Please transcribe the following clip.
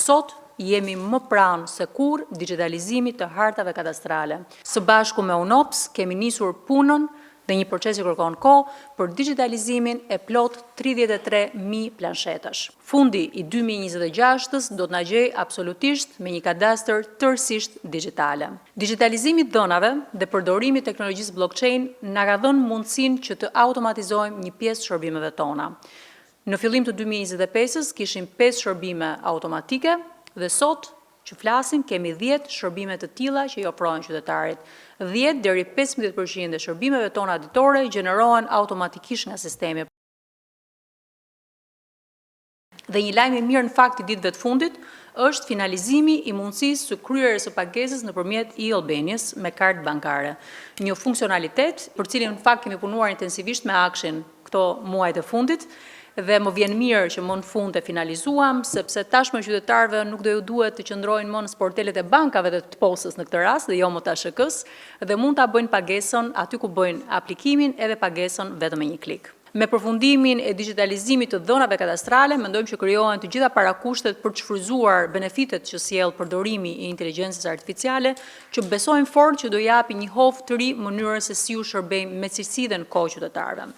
sot jemi më pranë se kur digitalizimit të hartave kadastrale. Së bashku me UNOPS kemi nisur punën dhe një proces që kërkon kohë për digitalizimin e plot 33.000 planshetash. Fundi i 2026-ës do të na gjejë absolutisht me një kadastër tërësisht digjitale. Digitalizimi i dhënave dhe përdorimi i teknologjisë blockchain na ka dhënë mundësinë që të automatizojmë një pjesë të shërbimeve tona. Në fillim të 2025-ës kishim 5 shërbime automatike dhe sot që flasim kemi 10 shërbime të tilla që i ofrojnë qytetarit. 10 deri 15% e shërbimeve tona ditore gjenerohen automatikisht nga sistemi. Dhe një lajm i mirë në fakt i ditëve të fundit është finalizimi i mundësisë së kryerjes së pagesës nëpërmjet e-Albanias me kartë bankare. Një funksionalitet për cilin në fakt kemi punuar intensivisht me Akshin këto muajt e fundit. Dhe më vjen mirë që më në fund e finalizuam, sepse tashmë qytetarëve nuk do ju duhet të qëndrojnë më në sportelet e bankave dhe të postës në këtë rast, dhe jo më të ASHK-s, dhe mund ta bëjnë pagesën aty ku bëjnë aplikimin edhe pagesën vetëm me një klik. Me përfundimin e digitalizimit të dhënave kadastrale, mendojmë që krijohen të gjitha parakushtet për të shfryzuar benefitet që sjell përdorimi i inteligjencës artificiale, që besojmë fort që do japi një hovë të ri mënyrës se si u shërbejmë me cilësi dhe në kohë qytetarëve.